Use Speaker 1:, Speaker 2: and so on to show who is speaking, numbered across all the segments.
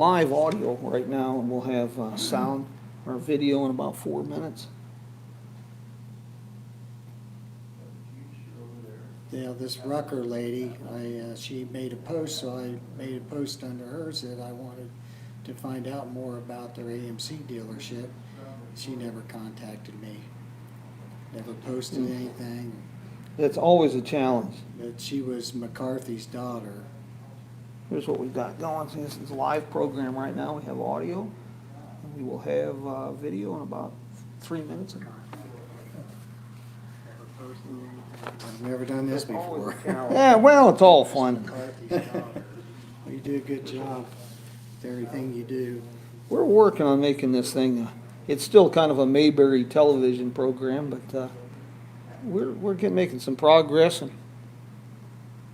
Speaker 1: live audio right now, and we'll have sound or video in about 4 minutes.
Speaker 2: Yeah, this Rucker lady, she made a post, so I made a post under hers that I wanted to find out more about their AMC dealership. She never contacted me, never posted anything.
Speaker 1: It's always a challenge.
Speaker 2: But she was McCarthy's daughter.
Speaker 1: Here's what we've got going. See, this is a live program right now. We have audio, and we will have video in about 3 minutes.
Speaker 2: I've never done this before.
Speaker 1: Yeah, well, it's all fun.
Speaker 2: You do a good job with everything you do.
Speaker 1: We're working on making this thing. It's still kind of a Mayberry television program, but we're making some progress. And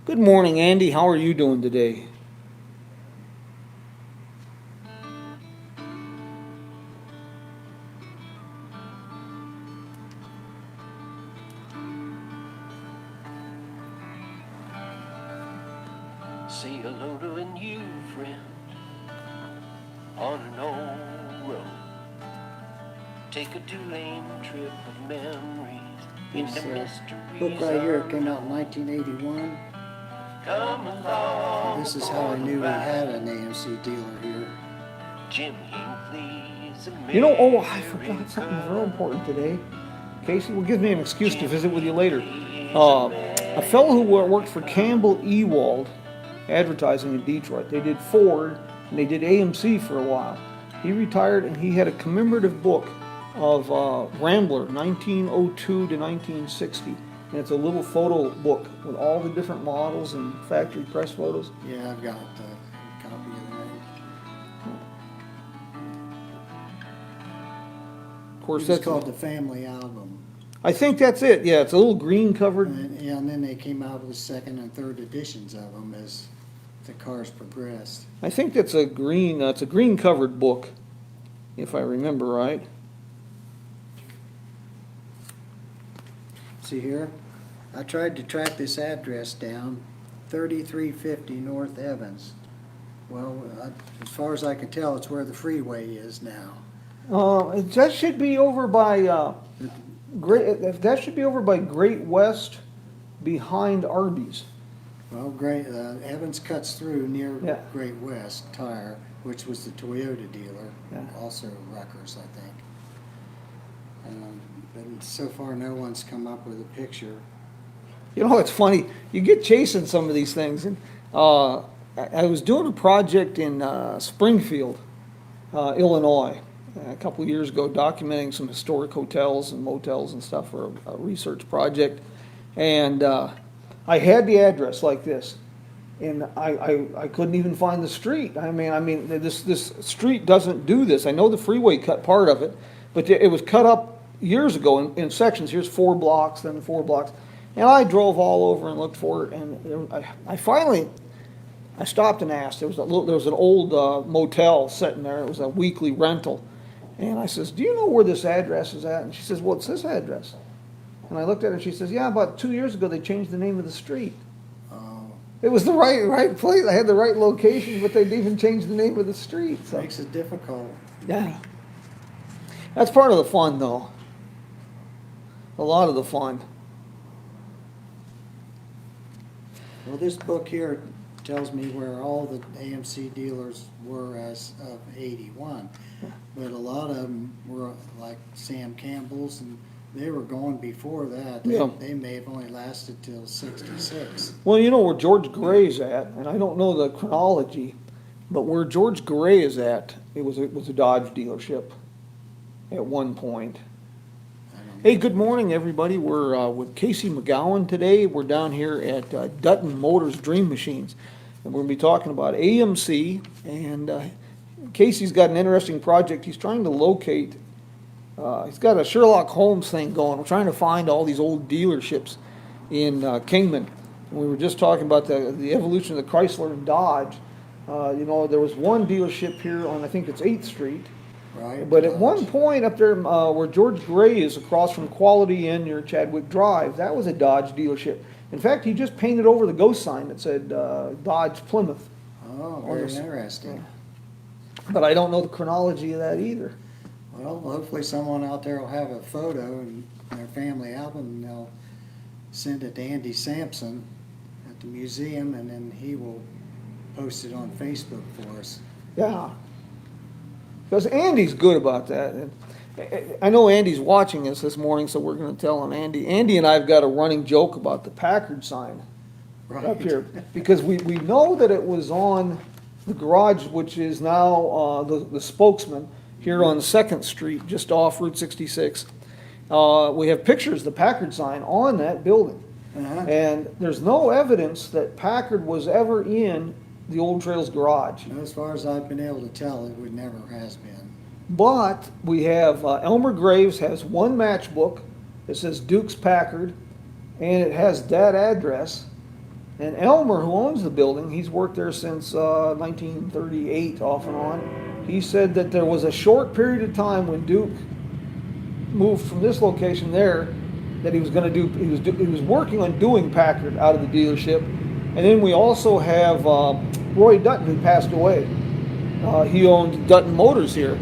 Speaker 1: good morning, Andy. How are you doing today?
Speaker 3: Say hello to a new friend on an old road. Take a two-lane trip of memories into
Speaker 2: This
Speaker 3: mysteries.
Speaker 2: book right here came out in 1981.
Speaker 3: Come along.
Speaker 2: This is how I knew we had an AMC dealer here.
Speaker 3: Jim Hinckley's
Speaker 1: You know, oh, I forgot something real important today. Casey, well, give me an excuse to visit with you later. A fellow who worked for Campbell Ewald Advertising in Detroit. They did Ford and they did AMC for a while. He retired and he had a commemorative book of Rambler 1902 to 1960. And it's a little photo book with all the different models and factory press photos.
Speaker 2: Yeah, I've got a copy of that.
Speaker 1: Of course,
Speaker 2: It's
Speaker 1: that's
Speaker 2: called the Family Album.
Speaker 1: I think that's it. Yeah, it's a little green covered.
Speaker 2: And then they came out with second and third editions of them as the cars progressed.
Speaker 1: I think that's a green. It's a green covered book, if I remember right.
Speaker 2: See here? I tried to track this address down, 3350 North Evans. Well, as far as I can tell, it's where the freeway is now.
Speaker 1: That should be over by That should be over by Great West, behind Arby's.
Speaker 2: Well, Evans cuts through near
Speaker 1: Yeah.
Speaker 2: Great West Tire, which was the Toyota dealer,
Speaker 1: Yeah.
Speaker 2: also Rutgers, I think. But so far, no one's come up with a picture.
Speaker 1: You know, it's funny. You get chasing some of these things, and I was doing a project in Springfield, Illinois, a couple of years ago, documenting some historic hotels and motels and stuff for a research project, and I had the address like this, and I couldn't even find the street. I mean, this street doesn't do this. I know the freeway cut part of it, but it was cut up years ago in sections. Here's 4 blocks, then 4 blocks, and I drove all over and looked for it, and I finally stopped and asked. There was an old motel sitting there. It was a weekly rental, and I says, "Do you know where this address is at?" And she says, "Well, it's this address." And I looked at her and she says, "Yeah, about 2 years ago they changed the name of the street." It was the right place. I had the right location, but they'd even changed the name of the street. So.
Speaker 2: Makes it difficult.
Speaker 1: Yeah. That's part of the fun, though. A lot of the fun.
Speaker 2: Well, this book here tells me where all the AMC dealers were as of 81. But a lot of them were like Sam Campbell's, and they were going before that. They may have only lasted till 66.
Speaker 1: Well, you know where George Gray's at, and I don't know the chronology, but where George Gray is at, it was a Dodge dealership at one point. Hey, good morning, everybody. We're with Casey McGowan today. We're down here at Dunton Motors Dream Machines, and we're going to be talking about AMC. And Casey's got an interesting project. He's trying to locate. He's got a Sherlock Holmes thing going. We're trying to find all these old dealerships in Kingman. And we were just talking about the evolution of the Chrysler and Dodge. You know, there was one dealership here on, I think it's 8th Street.
Speaker 2: Right.
Speaker 1: But at one point up there where George Gray is across from Quality Inn near Chadwick Drive, that was a Dodge dealership. In fact, he just painted over the ghost sign that said Dodge Plymouth.
Speaker 2: Oh, very interesting.
Speaker 1: But I don't know the chronology of that either.
Speaker 2: Well, hopefully someone out there will have a photo in their family album, and they'll send it to Andy Sampson at the museum, and then he will post it on Facebook for us.
Speaker 1: Yeah. Because Andy's good about that. And I know Andy's watching us this morning, so we're going to tell him, Andy. Andy and I have got a running joke about the Packard sign up here. Because we know that it was on the garage, which is now the Spokesman here on 2nd Street, just off Route 66. We have pictures of the Packard sign on that building.
Speaker 2: Uh-huh.
Speaker 1: And there's no evidence that Packard was ever in the Old Trails garage.
Speaker 2: As far as I've been able to tell, it would never has been.
Speaker 1: But we have, Elmer Graves has one matchbook that says Dukes Packard, and it has that address. And Elmer, who owns the building, he's worked there since 1938 off and on. He said that there was a short period of time when Duke moved from this location there that he was going to do, he was working on doing Packard out of the dealership. And then we also have Roy Dunton, who passed away. He owned Dunton Motors here.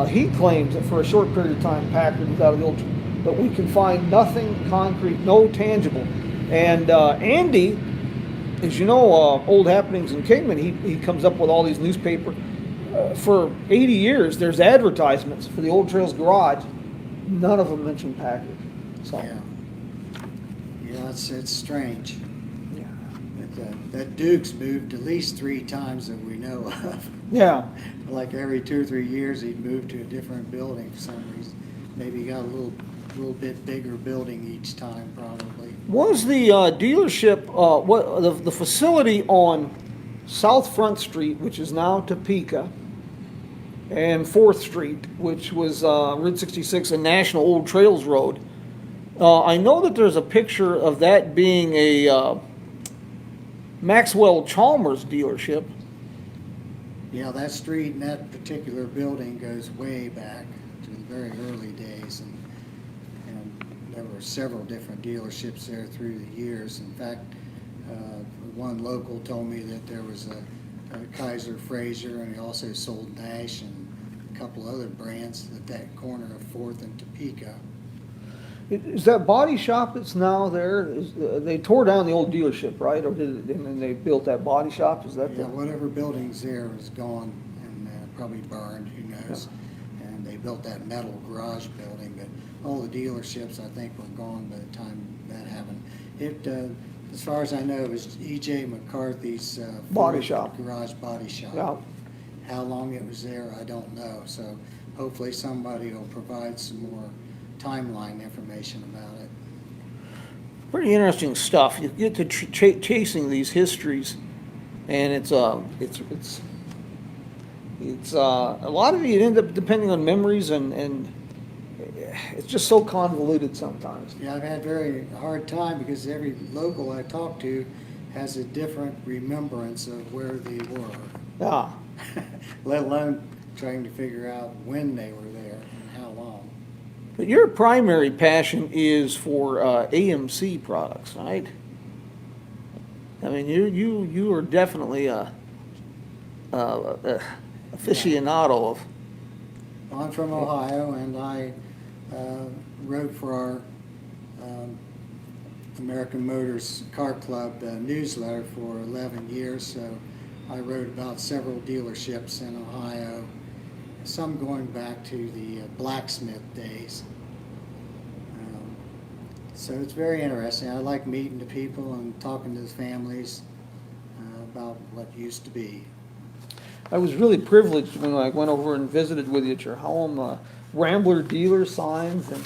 Speaker 1: He claims that for a short period of time Packard was out of the old, but we can find nothing concrete, no tangible. And Andy, as you know, Old Happenings in Kingman, he comes up with all these newspaper. For 80 years, there's advertisements for the Old Trails garage. None of them mention Packard. So.
Speaker 2: Yeah, it's strange.
Speaker 1: Yeah.
Speaker 2: That Duke's moved at least 3 times that we know of.
Speaker 1: Yeah.
Speaker 2: Like every 2 or 3 years, he'd move to a different building for some reason. Maybe he got a little bit bigger building each time, probably.
Speaker 1: Was the dealership, the facility on South Front Street, which is now Topeka, and 4th Street, which was Route 66 and National Old Trails Road? I know that there's a picture of that being a Maxwell Chalmers dealership.
Speaker 2: Yeah, that street and that particular building goes way back to the very early days, and there were several different dealerships there through the years. In fact, one local told me that there was a Kaiser Fraser, and he also sold Nash and a couple other brands at that corner of 4th and Topeka.
Speaker 1: Is that body shop that's now there? They tore down the old dealership, right? Or and then they built that body shop? Is that
Speaker 2: Yeah, whatever building's there is gone and probably burned, who knows? Yeah. And they built that metal garage building, but all the dealerships, I think, were gone by the time that happened. It, as far as I know, it was E.J. McCarthy's
Speaker 1: body shop,
Speaker 2: garage body shop.
Speaker 1: Yeah.
Speaker 2: How long it was there, I don't know. So hopefully somebody will provide some more timeline information about it.
Speaker 1: Pretty interesting stuff. You get to chasing these histories, and it's a lot of it end up depending on memories, and it's just so convoluted sometimes.
Speaker 2: Yeah, I've had very hard time because every local I talk to has a different remembrance of where they were.
Speaker 1: Yeah.
Speaker 2: Let alone trying to figure out when they were there and how long.
Speaker 1: But your primary passion is for AMC products, right? I mean, you are definitely a aficionado of.
Speaker 2: I'm from Ohio, and I wrote for our American Motors Car Club newsletter for 11 years. So I wrote about several dealerships in Ohio, some going back to the blacksmith days. So it's very interesting. I like meeting the people and talking to the families about what used to be.
Speaker 1: I was really privileged when I went over and visited with you at your home, Rambler dealer signs, and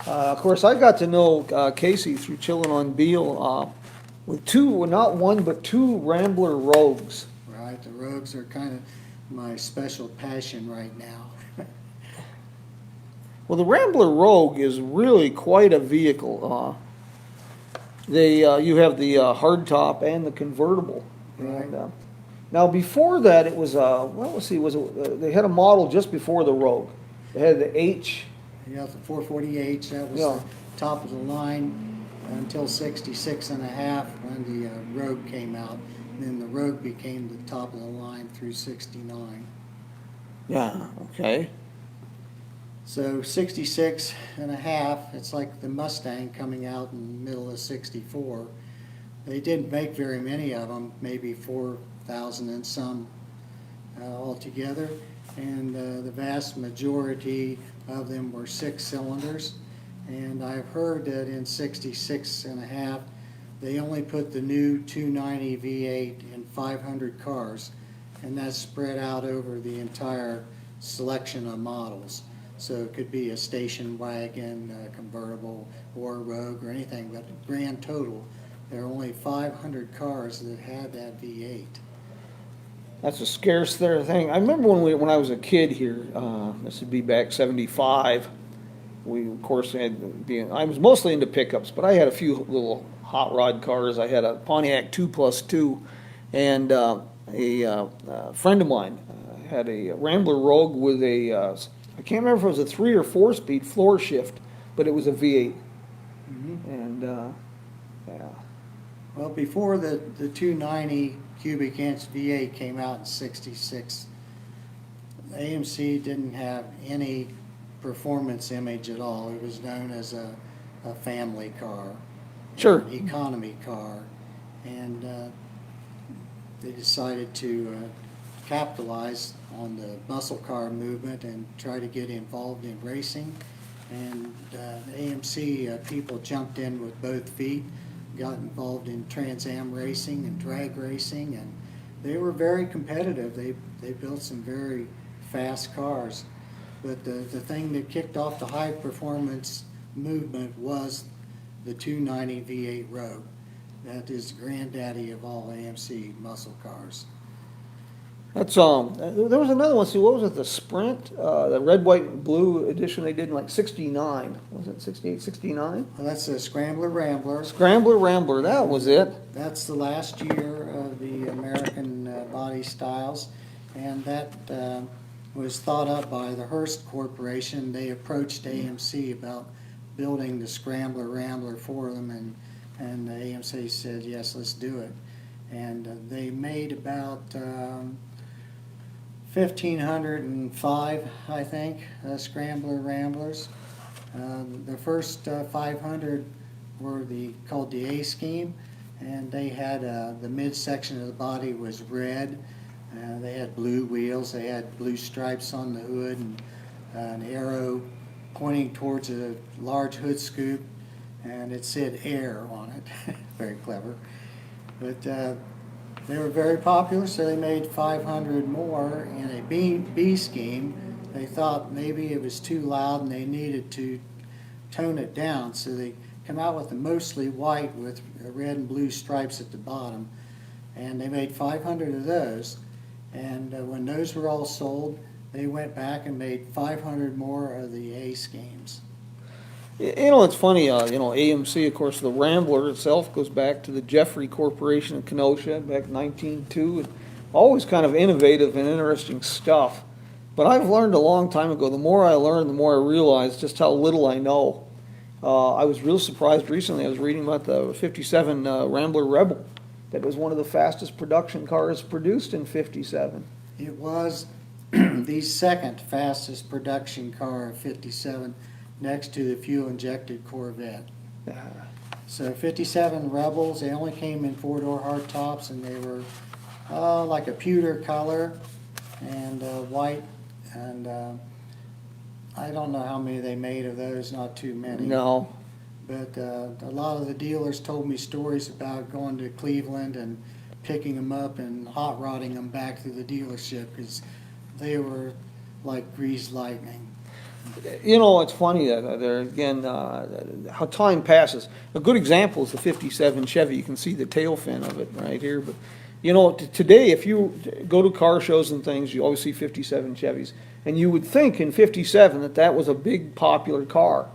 Speaker 1: of course I got to know Casey through chilling on Beale with not one but two Rambler Rogues.
Speaker 2: Right, the Rogues are kind of my special passion right now.
Speaker 1: Well, the Rambler Rogue is really quite a vehicle. You have the hardtop and the convertible.
Speaker 2: Right.
Speaker 1: And, now before that, it was they had a model just before the Rogue. They had the H.
Speaker 2: Yeah, the 440H. That was the top of the line until 66 and a half when the Rogue came out. And then the Rogue became the top of the line through 69.
Speaker 1: Yeah, okay.
Speaker 2: So 66 and a half, it's like the Mustang coming out in the middle of 64. They didn't make very many of them, maybe 4,000 and some altogether. And the vast majority of them were 6 cylinders. And I've heard that in 66 and a half, they only put the new 290 V8 in 500 cars. And that's spread out over the entire selection of models. So it could be a station wagon, a convertible, or a Rogue, or anything, but grand total, there are only 500 cars that had that V8.
Speaker 1: That's a scarce thing. I remember when I was a kid here, this would be back 75, we of course I was mostly into pickups, but I had a few little hot rod cars. I had a Pontiac 2+2, and a friend of mine had a Rambler Rogue with I can't remember if it was a 3 or 4-speed floor shift, but it was a V8. And yeah.
Speaker 2: Well, before the 290 cubic inch V8 came out in 66, AMC didn't have any performance image at all. It was known as a family car,
Speaker 1: Sure.
Speaker 2: an economy car, and they decided to capitalize on the muscle car movement and try to get involved in racing. And AMC people jumped in with both feet, got involved in Trans Am racing and drag racing, and they were very competitive. They built some very fast cars. But the thing that kicked off the high performance movement was the 290 V8 Rogue. That is the granddaddy of all AMC muscle cars.
Speaker 1: That's there was another one. See, what was it? The Sprint, the red, white, and blue edition they did in like '69. Was it '68, '69?
Speaker 2: Well, that's the Scrambler Rambler.
Speaker 1: Scrambler Rambler. That was it.
Speaker 2: That's the last year of the American body styles, and that was thought up by the Hearst Corporation. They approached AMC about building the Scrambler Rambler for them, and AMC said, yes, let's do it. And they made about 1,505, I think, Scrambler Ramblers. The first 500 were called the A scheme, and they had the midsection of the body was red. They had blue wheels. They had blue stripes on the hood and an arrow pointing towards a large hood scoop, and it said "Air" on it. Very clever. But they were very popular, so they made 500 more in a B scheme. They thought maybe it was too loud and they needed to tone it down, so they come out with a mostly white with red and blue stripes at the bottom, and they made 500 of those. And when those were all sold, they went back and made 500 more of the A schemes.
Speaker 1: You know, it's funny, AMC, of course, the Rambler itself goes back to the Jeffrey Corporation in Kenosha back in 1902. And always kind of innovative and interesting stuff. But I've learned a long time ago, the more I learn, the more I realize just how little I know. I was real surprised recently. I was reading about the 57 Rambler Rebel. That was one of the fastest production cars produced in 57.
Speaker 2: It was the second fastest production car of 57, next to the fuel-injected Corvette. So 57 Rebels, they only came in 4-door hardtops, and they were like a pewter color and white, and I don't know how many they made of those, not too many.
Speaker 1: No.
Speaker 2: But a lot of the dealers told me stories about going to Cleveland and picking them up and hot rodding them back to the dealership because they were like greased lightning.
Speaker 1: You know, it's funny that there again, how time passes. A good example is the 57 Chevy. You can see the tail fin of it right here. But, you know, today, if you go to car shows and things, you always see 57 Chevys. And you would think in 57 that was a big popular car.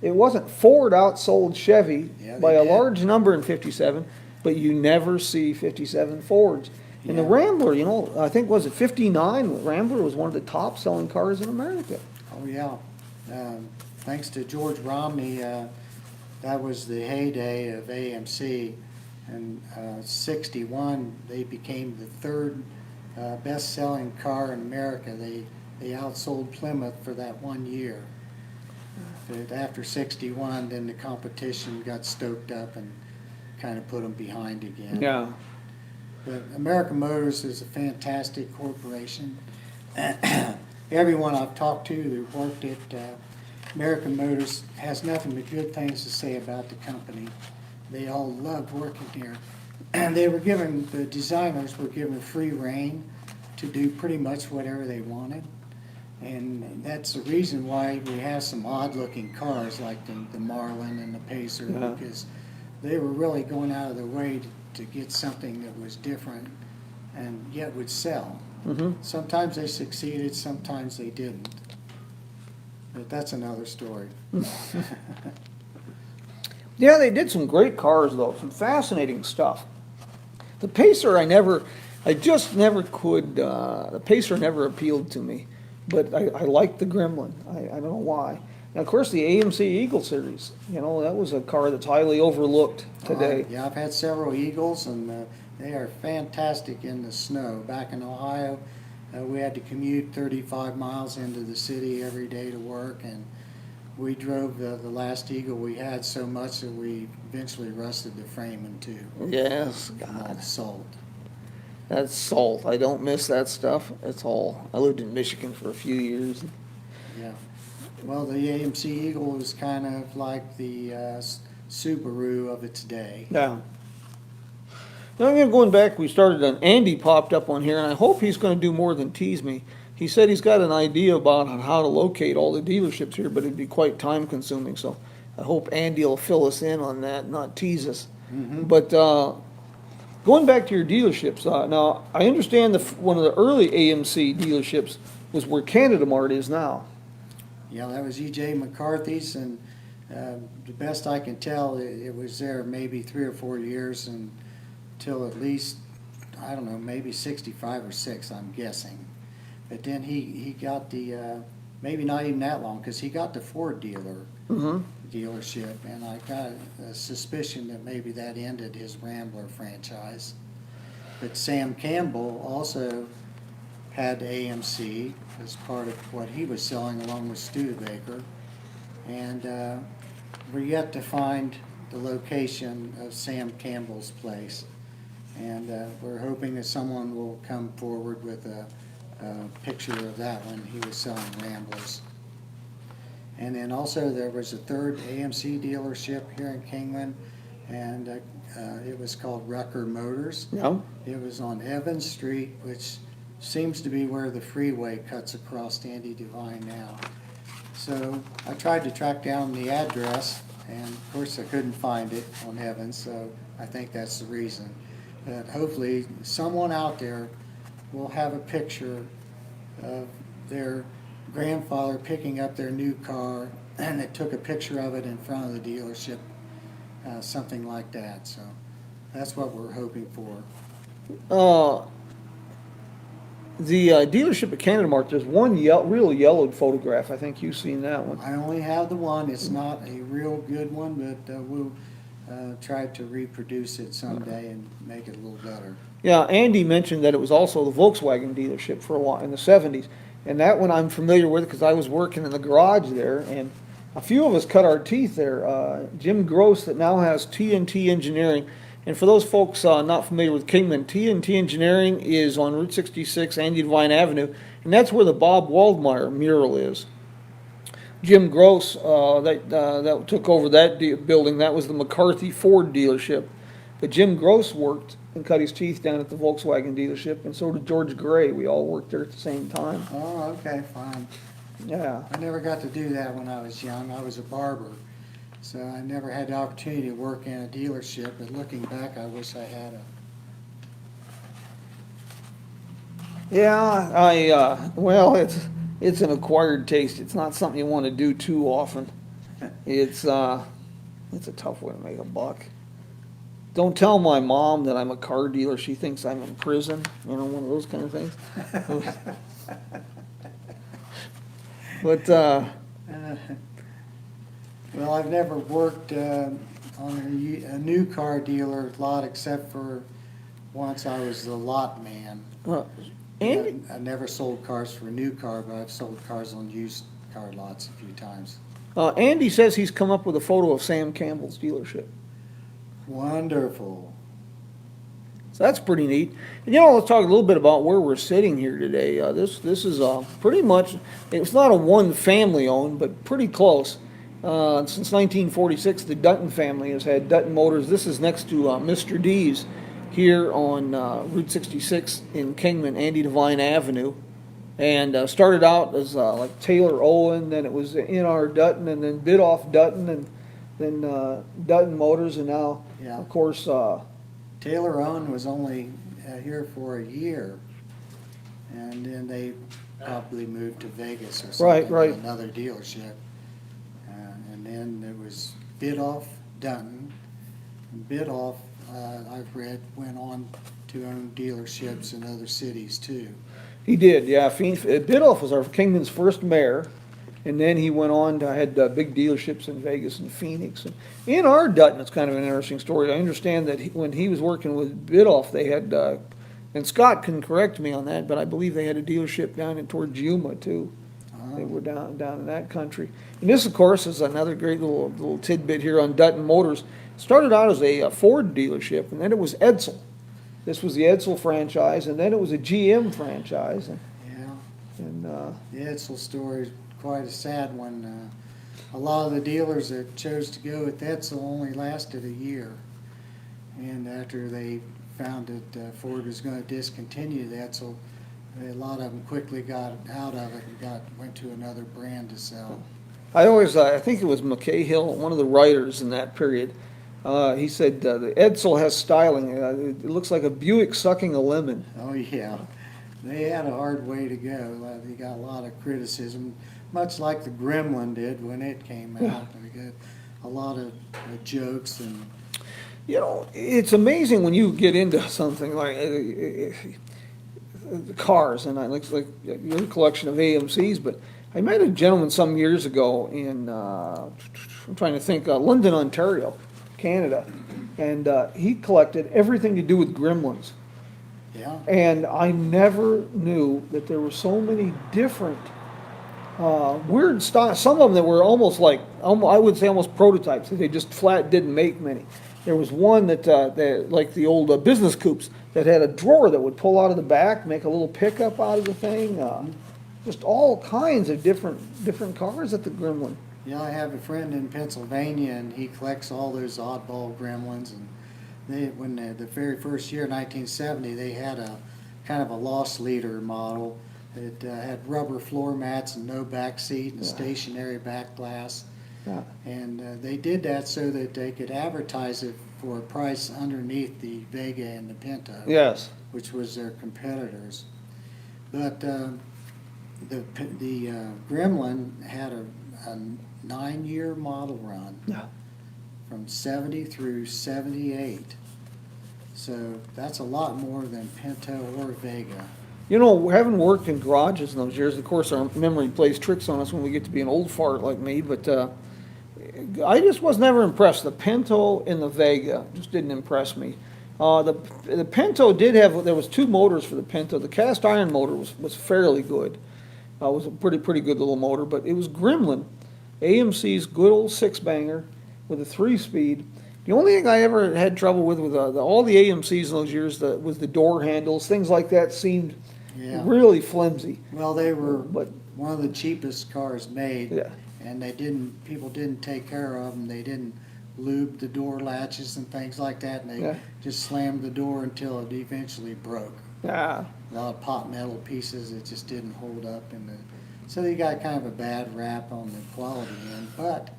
Speaker 1: It wasn't. Ford outsold Chevy by a large number in 57, but you never see 57 Fords. And the Rambler, you know, I think, was it 59? Rambler was one of the top selling cars in America.
Speaker 2: Oh, yeah. Thanks to George Romney, that was the heyday of AMC. And 61, they became the third best-selling car in America. They they outsold Plymouth for that 1 year. But after 61, then the competition got stoked up and kind of put them behind again.
Speaker 1: Yeah.
Speaker 2: But American Motors is a fantastic corporation. Everyone I've talked to that worked at American Motors has nothing but good things to say about the company. They all loved working here. And the designers were given free rein to do pretty much whatever they wanted. And that's the reason why we have some odd-looking cars like the Marlin and the Pacer,
Speaker 1: Yeah.
Speaker 2: because they were really going out of their way to get something that was different and yet would sell.
Speaker 1: Mm-hmm.
Speaker 2: Sometimes they succeeded, sometimes they didn't. But that's another story.
Speaker 1: Yeah, they did some great cars though, some fascinating stuff. The Pacer, the Pacer never appealed to me, but I liked the Gremlin. I don't know why. And of course, the AMC Eagle series, that was a car that's highly overlooked today.
Speaker 2: Yeah, I've had several Eagles, and they are fantastic in the snow. Back in Ohio, we had to commute 35 miles into the city every day to work, and we drove the last Eagle we had so much that we eventually rusted the frame in two.
Speaker 1: Yes,
Speaker 2: From all
Speaker 1: God,
Speaker 2: the salt.
Speaker 1: that's salt. I don't miss that stuff at all. I lived in Michigan for a few years.
Speaker 2: Yeah. Well, the AMC Eagle is kind of like the Subaru of its day.
Speaker 1: Yeah. Now, again, going back, we started on Andy popped up on here, and I hope he's going to do more than tease me. He said he's got an idea about how to locate all the dealerships here, but it'd be quite time consuming. So I hope Andy will fill us in on that, not tease us.
Speaker 2: Mm-hmm.
Speaker 1: But going back to your dealerships, now I understand one of the early AMC dealerships was where Canada Mart is now.
Speaker 2: Yeah, that was E.J. McCarthy's, and the best I can tell, it was there maybe 3 or 4 years until at least, I don't know, maybe 65 or 6, I'm guessing. But then he got the, maybe not even that long, because he got the Ford dealership, and I got a suspicion that maybe that ended his Rambler franchise. But Sam Campbell also had AMC as part of what he was selling along with Studebaker. And we're yet to find the location of Sam Campbell's place. And we're hoping that someone will come forward with a picture of that when he was selling Ramblers. And then also there was a third AMC dealership here in Kingman, and it was called Rucker Motors.
Speaker 1: Yeah.
Speaker 2: It was on Evans Street, which seems to be where the freeway cuts across Andy Devine now. So I tried to track down the address, and of course I couldn't find it on Evans, so I think that's the reason. But hopefully someone out there will have a picture of their grandfather picking up their new car, and they took a picture of it in front of the dealership, something like that. So that's what we're hoping for.
Speaker 1: The dealership at Canada Mart, there's one real yellowed photograph. I think you've seen that one.
Speaker 2: I only have the one. It's not a real good one, but we'll try to reproduce it someday and make it a little better.
Speaker 1: Yeah, Andy mentioned that it was also the Volkswagen dealership for a while in the 70s. And that one I'm familiar with because I was working in the garage there, and a few of us cut our teeth there. Jim Gross, that now has TNT Engineering. And for those folks not familiar with Kingman, TNT Engineering is on Route 66, Andy Devine Avenue, and that's where the Bob Waldmeyer mural is. Jim Gross, that took over that building, that was the McCarthy Ford dealership. But Jim Gross worked and cut his teeth down at the Volkswagen dealership, and so did George Gray. We all worked there at the same time.
Speaker 2: Oh, okay, fine.
Speaker 1: Yeah.
Speaker 2: I never got to do that when I was young. I was a barber, so I never had the opportunity to work in a dealership. But looking back, I wish I had a.
Speaker 1: Yeah, well, it's an acquired taste. It's not something you want to do too often. It's a tough way to make a buck. Don't tell my mom that I'm a car dealer. She thinks I'm in prison. One of those kind of things. But
Speaker 2: Well, I've never worked on a new car dealer lot except for once I was the lot man.
Speaker 1: Andy,
Speaker 2: I never sold cars for a new car, but I've sold cars on used car lots a few times.
Speaker 1: Andy says he's come up with a photo of Sam Campbell's dealership.
Speaker 2: Wonderful.
Speaker 1: So that's pretty neat. And let's talk a little bit about where we're sitting here today. This is pretty much, it's not a one family owned, but pretty close. Since 1946, the Dunton family has had Dunton Motors. This is next to Mr. D's here on Route 66 in Kingman, Andy Devine Avenue. And started out as like Taylor Owen, then it was N.R. Dunton, and then Bidoff Dunton, and then Dunton Motors, and now,
Speaker 2: Yeah.
Speaker 1: of course,
Speaker 2: Taylor Owen was only here for a year, and then they probably moved to Vegas or something.
Speaker 1: Right.
Speaker 2: Another dealership. And then there was Bidoff Dunton. And Bidoff, I've read, went on to own dealerships in other cities too.
Speaker 1: he did, yeah. Bidoff was our Kingman's first mayor, and then he went on to had big dealerships in Vegas and Phoenix. And in our Dutton, it's kind of an interesting story. I understand that when he was working with Bidoff, they had, and Scott can correct me on that, but I believe they had a dealership down in toward Yuma too. They were down in that country. And this, of course, is another great little tidbit here on Dunton Motors. Started out as a Ford dealership, and then it was Edsel. This was the Edsel franchise, and then it was a GM franchise. And
Speaker 2: The Edsel story is quite a sad one. A lot of the dealers that chose to go with Edsel only lasted a year. And after they found that Ford was going to discontinue the Edsel, a lot of them quickly got out of it and went to another brand to sell.
Speaker 1: I think it was McKay Hill, one of the writers in that period. He said the Edsel has styling. It looks like a Buick sucking a lemon.
Speaker 2: Oh, yeah. They had a hard way to go. They got a lot of criticism, much like the Gremlin did when it came out. They got a lot of jokes and
Speaker 1: It's amazing when you get into something like cars, and like your collection of AMCs. But I met a gentleman some years ago in I'm trying to think, London, Ontario, Canada, and he collected everything to do with Gremlins.
Speaker 2: yeah.
Speaker 1: And I never knew that there were so many different weird styles. Some of them that were almost like, I would say almost prototypes. They just flat didn't make many. There was one that like the old business coupes, that had a drawer that would pull out of the back, make a little pickup out of the thing. Just all kinds of different cars at the Gremlin.
Speaker 2: Yeah, I have a friend in Pennsylvania, and he collects all those oddball Gremlins. And when the very first year, 1970, they had a kind of a loss leader model that had rubber floor mats and no back seat and stationary back glass.
Speaker 1: Yeah.
Speaker 2: And they did that so that they could advertise it for a price underneath the Vega and the Pinto,
Speaker 1: Yes.
Speaker 2: which was their competitors. But the Gremlin had a 9-year model run
Speaker 1: Yeah.
Speaker 2: from 70 through 78. So that's a lot more than Pinto or Vega.
Speaker 1: Having worked in garages in those years, of course, our memory plays tricks on us when we get to be an old fart like me, but I just was never impressed. The Pinto and the Vega just didn't impress me. The Pinto there was 2 motors for the Pinto. The cast iron motor was fairly good. It was a pretty good little motor, but it was Gremlin, AMC's good old 6-banger with a 3-speed. The only thing I ever had trouble with all the AMCs in those years was the door handles, things like that seemed really flimsy.
Speaker 2: Well, they were
Speaker 1: But
Speaker 2: one of the cheapest cars made,
Speaker 1: yeah,
Speaker 2: and people didn't take care of them. They didn't lube the door latches and things like that, and they just slammed the door until it eventually broke.
Speaker 1: yeah.
Speaker 2: A lot of pot metal pieces that just didn't hold up, so they got kind of a bad rap on the quality end. But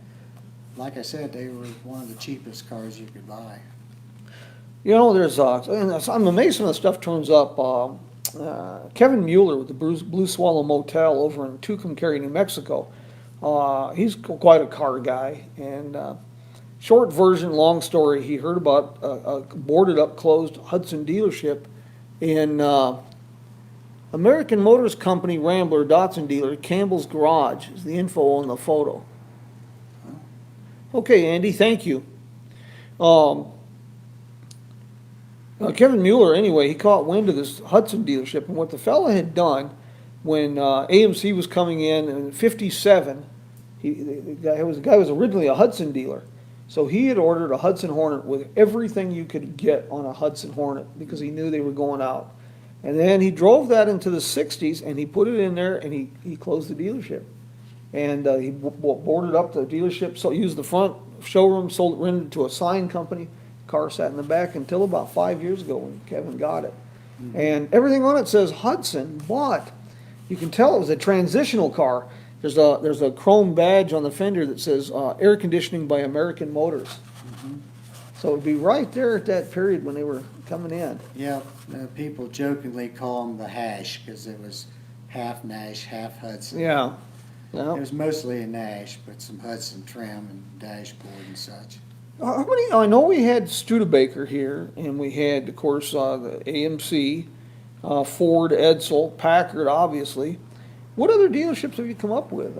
Speaker 2: like I said, they were one of the cheapest cars you could buy.
Speaker 1: There's I'm amazed when the stuff turns up. Kevin Mueller with the Blue Swallow Motel over in Tucumcari, New Mexico. He's quite a car guy, and short version, long story. He heard about a boarded up, closed Hudson dealership in American Motors Company Rambler Datsun dealer, Campbell's Garage is the info on the photo. Okay, Andy, thank you. Kevin Mueller, anyway, he caught wind of this Hudson dealership, and what the fella had done when AMC was coming in '57, the guy was originally a Hudson dealer, so he had ordered a Hudson Hornet with everything you could get on a Hudson Hornet because he knew they were going out. And then he drove that into the '60s, and he put it in there, and he closed the dealership. And he boarded up the dealership, so used the front showroom, rented it to a sign company. Car sat in the back until about 5 years ago when Kevin got it.
Speaker 2: Mm-hmm.
Speaker 1: And everything on it says Hudson, but you can tell it was a transitional car. There's a chrome badge on the fender that says air conditioning by American Motors.
Speaker 2: Mm-hmm.
Speaker 1: So it'd be right there at that period when they were coming in.
Speaker 2: Yeah, people jokingly call them the Hash because it was half Nash, half Hudson.
Speaker 1: Yeah.
Speaker 2: It
Speaker 1: Yeah.
Speaker 2: was mostly a Nash, but some Hudson trim and dashboard and such.
Speaker 1: How many? I know we had Studebaker here, and we had, of course, the AMC, Ford, Edsel, Packard, obviously. What other dealerships have you come up with?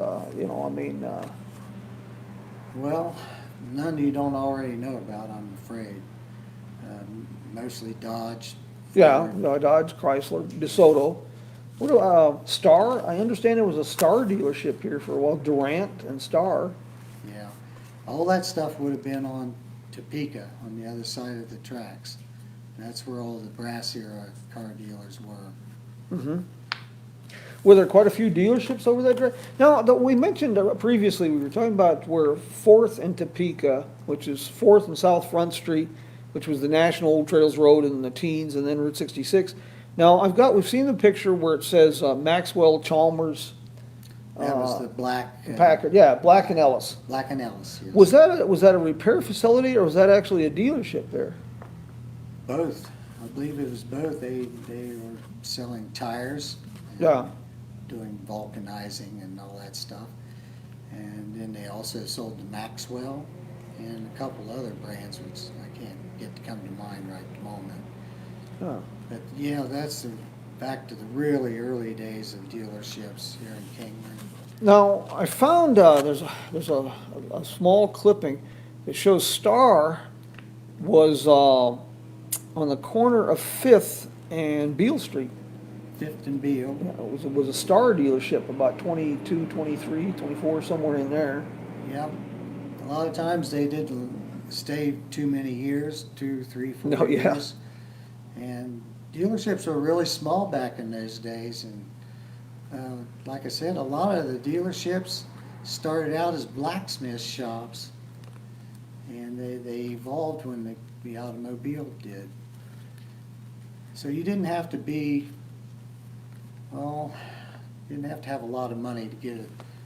Speaker 2: Well, none you don't already know about, I'm afraid. Mostly Dodge.
Speaker 1: Yeah,
Speaker 2: Ford.
Speaker 1: Dodge, Chrysler, DeSoto. What Star? I understand there was a Star dealership here for a while. Durant and Star.
Speaker 2: Yeah. All that stuff would have been on Topeka, on the other side of the tracks. That's where all the brass era car dealers were.
Speaker 1: Mm-hmm. Were there quite a few dealerships over that drive? Now, we mentioned previously, we were talking about where 4th and Topeka, which is 4th and South Front Street, which was the National Old Trails Road in the teens, and then Route 66. Now, we've seen the picture where it says Maxwell, Chalmers,
Speaker 2: That was the Black.
Speaker 1: Packard, yeah, Black and Ellis.
Speaker 2: Black and Ellis, yes.
Speaker 1: Was that a repair facility, or was that actually a dealership there?
Speaker 2: Both. I believe it was both. They were selling tires. and
Speaker 1: Yeah.
Speaker 2: Doing vulcanizing and all that stuff. And then they also sold to Maxwell and a couple other brands, which I can't get to come to mind right at the moment.
Speaker 1: Huh.
Speaker 2: But yeah, that's back to the really early days of dealerships here in Kingman.
Speaker 1: Now, I found there's a small clipping that shows Star was on the corner of 5th and Beale Street.
Speaker 2: Fifth and Beale.
Speaker 1: Yeah, it was a Star dealership, about 22, 23, 24, somewhere in there.
Speaker 2: Yeah. A lot of times they didn't stay too many years, 2, 3, 4
Speaker 1: No, yeah.
Speaker 2: years. And dealerships were really small back in those days. And like I said, a lot of the dealerships started out as blacksmith shops. And they evolved when the automobile did. So you didn't have to be, well, you didn't have to have a lot of money to get a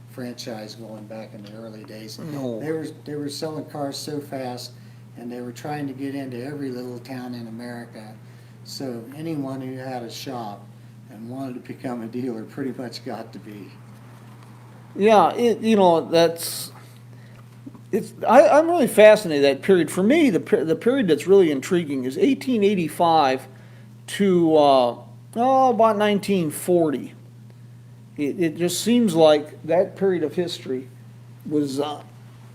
Speaker 2: franchise going back in the early days.
Speaker 1: No.
Speaker 2: They were selling cars so fast, and they were trying to get into every little town in America. So anyone who had a shop and wanted to become a dealer pretty much got to be.
Speaker 1: Yeah, I'm really fascinated that period. For me, the period that's really intriguing is 1885 to about 1940. It just seems like that period of history was,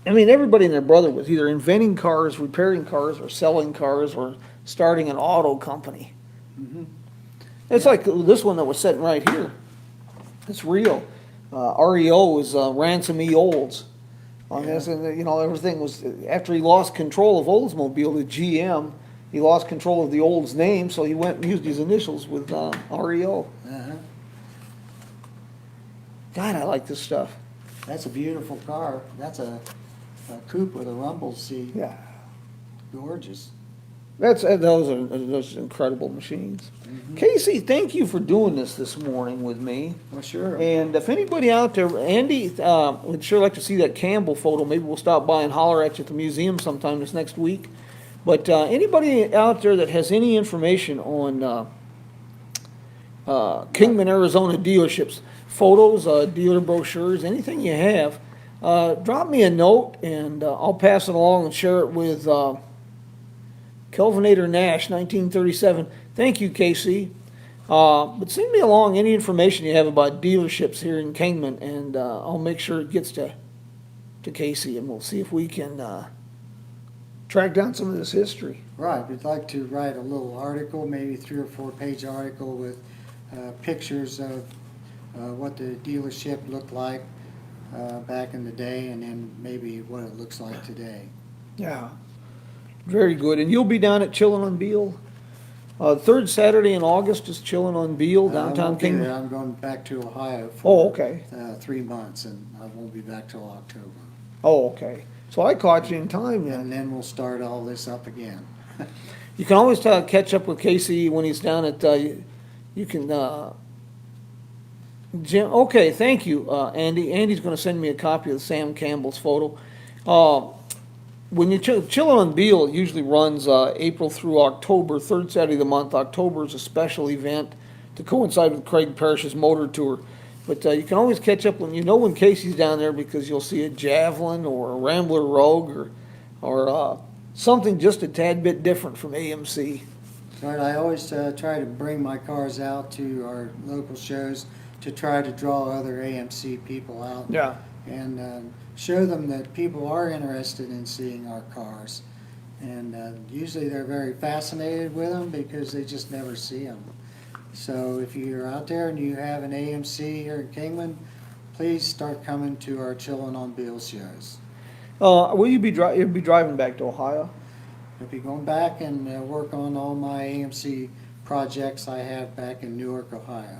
Speaker 1: everybody and their brother was either inventing cars, repairing cars, or selling cars, or starting an auto company.
Speaker 2: Mm-hmm.
Speaker 1: It's like this one that was sitting right here. It's real. REO is Ransom E. Olds on this, and everything was after he lost control of Oldsmobile to GM. He lost control of the Olds name, so he went and used his initials with REO.
Speaker 2: Uh-huh.
Speaker 1: God, I like this stuff.
Speaker 2: That's a beautiful car. That's a coupe with a rumble seat.
Speaker 1: Yeah,
Speaker 2: Gorgeous.
Speaker 1: those are incredible machines.
Speaker 2: Mm-hmm.
Speaker 1: Casey, thank you for doing this morning with me.
Speaker 2: Well, sure.
Speaker 1: And if anybody out there, Andy, would sure like to see that Campbell photo. Maybe we'll stop by and holler at you at the museum sometime this next week. But anybody out there that has any information on Kingman, Arizona dealerships, photos, dealer brochures, anything you have, drop me a note and I'll pass it along and share it with Kelvinator Nash, 1937. Thank you, Casey. But send me along any information you have about dealerships here in Kingman, and I'll make sure it gets to Casey, and we'll see if we can track down some of this history.
Speaker 2: Right, we'd like to write a little article, maybe 3 or 4 page article with pictures of what the dealership looked like back in the day, and then maybe what it looks like today.
Speaker 1: Yeah, very good. And you'll be down at Chillin' on Beale? Third Saturday in August is Chillin' on Beale,
Speaker 2: I
Speaker 1: downtown
Speaker 2: won't be there.
Speaker 1: Kingman?
Speaker 2: I'm going back to Ohio
Speaker 1: Oh,
Speaker 2: for
Speaker 1: okay.
Speaker 2: 3 months, and I won't be back till October.
Speaker 1: Oh, okay. So I caught you in time then.
Speaker 2: And then we'll start all this up again.
Speaker 1: You can always catch up with Casey when he's down at, you can, Jim, okay, thank you, Andy. Andy's gonna send me a copy of Sam Campbell's photo. When you Chillin' on Beale, it usually runs April through October, third Saturday of the month. October is a special event to coincide with Craig Parrish's motor tour. But you can always catch up when Casey's down there, because you'll see a Javelin or a Rambler Rogue or something just a tad bit different from AMC.
Speaker 2: Right, I always try to bring my cars out to our local shows to try to draw other AMC people out.
Speaker 1: Yeah.
Speaker 2: And show them that people are interested in seeing our cars. And usually they're very fascinated with them because they just never see them. So if you're out there and you have an AMC here in Kingman, please start coming to our Chillin' on Beale shows.
Speaker 1: Will you be you'll be driving back to Ohio?
Speaker 2: I'll be going back and work on all my AMC projects I have back in Newark, Ohio.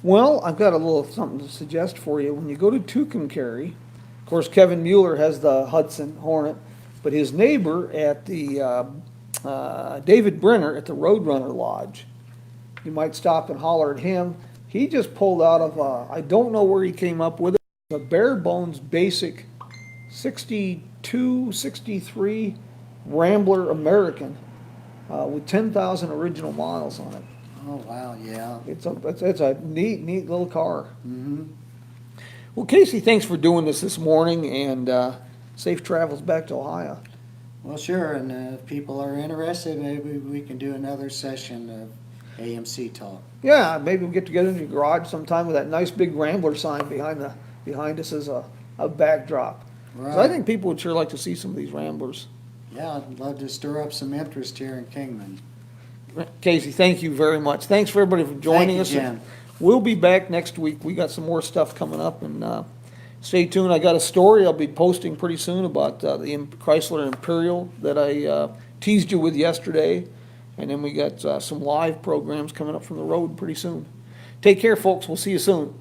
Speaker 1: Well, I've got a little something to suggest for you. When you go to Tucumcari, of course, Kevin Mueller has the Hudson Hornet, but his neighbor at the David Brenner at the Roadrunner Lodge, you might stop and holler at him. He just pulled out of I don't know where he came up with it, a bare bones basic 62, 63 Rambler American with 10,000 original miles on it.
Speaker 2: Oh, wow, yeah.
Speaker 1: It's a neat little car.
Speaker 2: Mm-hmm.
Speaker 1: Well, Casey, thanks for doing this morning, and safe travels back to Ohio.
Speaker 2: Well, sure, and if people are interested, maybe we can do another session of AMC talk.
Speaker 1: Yeah, maybe we'll get together in your garage sometime with that nice big Rambler sign behind us as a backdrop. 'Cause I think people would sure like to see some of these Ramblers.
Speaker 2: Yeah, I'd love to stir up some interest here in Kingman.
Speaker 1: Casey, thank you very much. Thanks for everybody for joining us.
Speaker 2: Thank you, Jen.
Speaker 1: We'll be back next week. We got some more stuff coming up, and stay tuned. I got a story I'll be posting pretty soon about the Chrysler Imperial that I teased you with yesterday, and then we got some live programs coming up from the road pretty soon. Take care, folks. We'll see you soon.